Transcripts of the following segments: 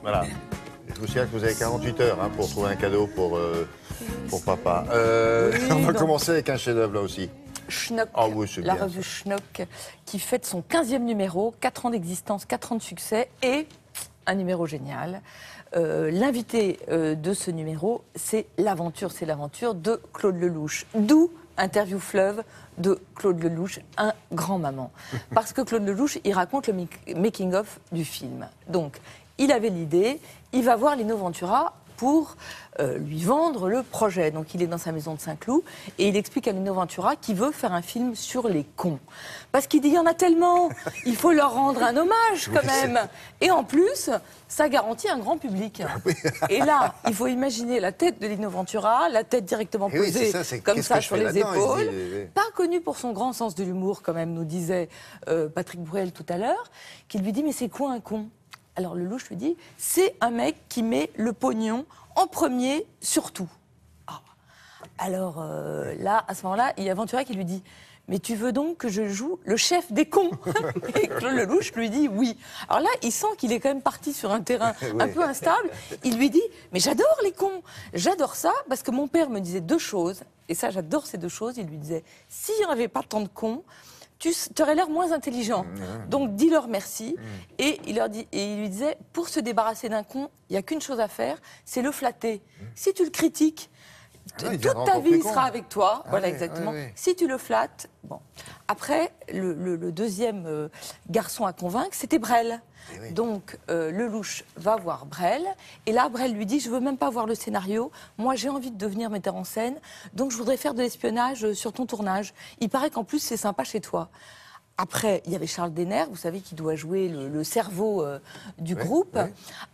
Voilà. Je vous signale que vous avez 48 heures hein, pour trouver un cadeau pour papa. Oui, on va non. commencer avec un chef-d'œuvre là aussi. Schnock, Ah oui, c'est la bien, revue Schnock, qui fête son 15e numéro, 4 ans d'existence, 4 ans de succès et un numéro génial. L'invité de ce numéro, c'est l'aventure de Claude Lelouch. D'où Interview Fleuve de Claude Lelouch, un grand maman. Parce que Claude Lelouch, il raconte le making-of du film. Donc, il avait l'idée, il va voir Lino Ventura pour lui vendre le projet. Donc il est dans sa maison de Saint-Cloud et il explique à Lino Ventura qu'il veut faire un film sur les cons. Parce qu'il dit il y en a tellement, il faut leur rendre un hommage quand même. Et en plus, ça garantit un grand public. Et là, il faut imaginer la tête de Lino Ventura, la tête directement Et oui, posée c'est ça, comme qu'est-ce ça que je sur fais les là-dedans, il se épaules. dit, oui. Pas connu pour son grand sens de l'humour, quand même, nous disait Patrick Bruel tout à l'heure, qui lui dit mais c'est quoi un con? Alors Lelouch lui dit, c'est un mec qui met le pognon en premier sur tout. Ah. Alors là, à ce moment-là, il y a Ventura qui lui dit, mais tu veux donc que je joue le chef des cons? Et Claude Lelouch lui dit oui. Alors là, il sent qu'il est quand même parti sur un terrain un peu instable. Il lui dit, mais j'adore les cons. J'adore ça parce que mon père me disait deux choses. Et ça, j'adore ces deux choses. Il lui disait, s'il n'y avait pas tant de cons, tu aurais l'air moins intelligent. Donc dis-leur merci. Et il lui disait, pour se débarrasser d'un con, il n'y a qu'une chose à faire, c'est le flatter. Si tu le critiques, toute ta vie sera avec toi. Voilà, exactement. Oui. Si tu le flattes, bon. Après, le deuxième garçon à convaincre, c'était Brel. Donc, Lelouch va voir Brel. Et là, Brel lui dit, je veux même pas voir le scénario. Moi, j'ai envie de devenir metteur en scène. Donc, je voudrais faire de l'espionnage sur ton tournage. Il paraît qu'en plus, c'est sympa chez toi. Après, il y avait Charles Denner, vous savez, qui doit jouer le cerveau du groupe.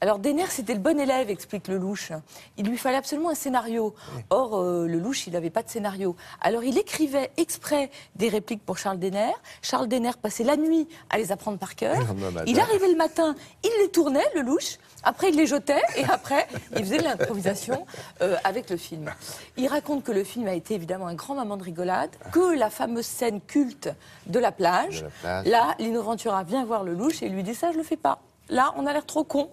Alors, Denner, c'était le bon élève, explique Lelouch. Il lui fallait absolument un scénario. Or, Lelouch, il n'avait pas de scénario. Alors, il écrivait exprès des répliques pour Charles Denner. Charles Denner passait la nuit à les apprendre par cœur. Il arrivait le matin, il les tournait, Lelouch. Après, il les jetait et après, il faisait de l'improvisation avec le film. Il raconte que le film a été évidemment un grand moment de rigolade, que la fameuse scène culte de la plage. Là, Lino Ventura vient voir Lelouch et lui dit ça, je le fais pas. Là, on a l'air trop con.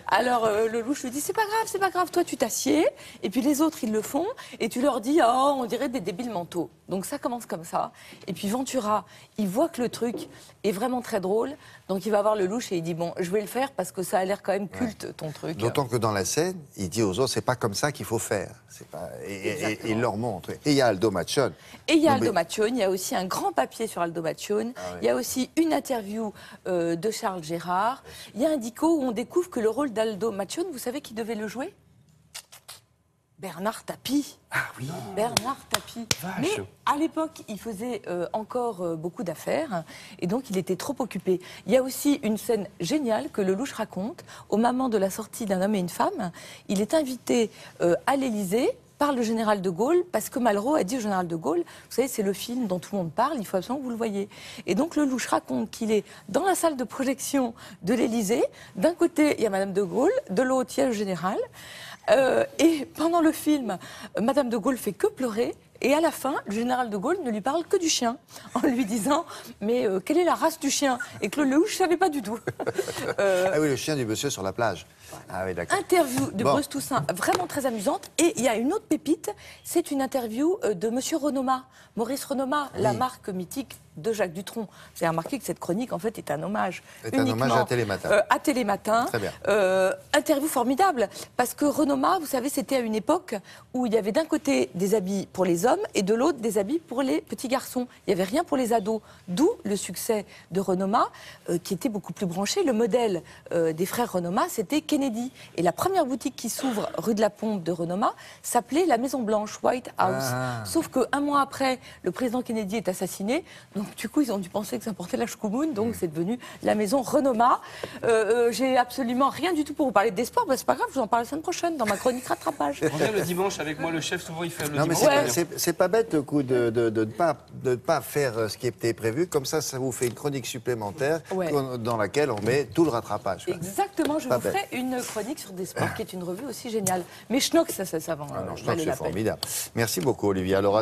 alors Lelouch lui dit c'est pas grave, toi tu t'assieds, et puis les autres ils le font, et tu leur dis oh on dirait des débiles mentaux. Donc ça commence comme ça. Et puis Ventura, il voit que le truc est vraiment très drôle, donc il va voir Lelouch et il dit bon je vais le faire parce que ça a l'air quand même culte ton truc. D'autant que dans la scène, il dit aux autres c'est pas comme ça qu'il faut faire. Et il leur montre. Et il y a Aldo Machon. Et il y a Aldo Machon, il y a aussi un grand papier sur Aldo Machon, il y a aussi une interview de Charles Gérard, il y a un dico où on découvre que le rôle d'Aldo Machon, vous savez qui devait le jouer? Bernard Tapie. Ah oui. Bernard Tapie. Mais à l'époque, il faisait encore beaucoup d'affaires et donc il était trop occupé. Il y a aussi une scène géniale que Lelouch raconte au moment de la sortie d'Un homme et une femme. Il est invité à l'Élysée par le général de Gaulle, parce que Malraux a dit au général de Gaulle, vous savez, c'est le film dont tout le monde parle, il faut absolument que vous le voyez. Et donc Lelouch raconte qu'il est dans la salle de projection de l'Élysée. D'un côté, il y a Madame de Gaulle, de l'autre, il y a le général. Et pendant le film, Madame de Gaulle fait que pleurer. Et à la fin, le général de Gaulle ne lui parle que du chien, en lui disant « Mais quelle est la race du chien ?» Et Claude Lelouch ne savait pas du tout. Ah oui, le chien du monsieur sur la plage. Ah oui, d'accord. Interview de Bruce Toussaint, vraiment très amusante. Et il y a une autre pépite, c'est une interview de monsieur Renoma, Maurice Renoma, la marque mythique de Jacques Dutronc. Vous avez remarqué que cette chronique, en fait, est un hommage. C'est un hommage à Télématin. À Télématin. Très bien. Interview formidable, parce que Renoma, vous savez, c'était à une époque où il y avait d'un côté des habits pour les hommes et de l'autre des habits pour les petits garçons. Il n'y avait rien pour les ados. D'où le succès de Renoma, qui était beaucoup plus branché. Le modèle des frères Renoma, c'était Kennedy. Et la première boutique qui s'ouvre rue de la Pompe de Renoma s'appelait la Maison Blanche, White House. Sauf qu'un mois après, le président Kennedy est assassiné. Donc du coup, ils ont dû penser que ça portait la choucoumoune. Donc c'est devenu la Maison Renoma. J'ai absolument rien du tout pour vous parler d'espoir. C'est pas grave, je vous en parle la semaine prochaine dans ma chronique rattrapage. On vient le dimanche avec moi, le chef, souvent il fait le Non, mais dimanche. c'est pas bête le coup de ne pas faire ce qui était prévu. Comme ça vous fait une chronique supplémentaire dans laquelle on met tout le rattrapage. Quoi. Exactement, je vous ferai une chronique sur des sports qui est une revue aussi géniale. Mais Schnock, ça va. Ah non, je trouve que c'est formidable. Merci beaucoup, Olivier. Alors,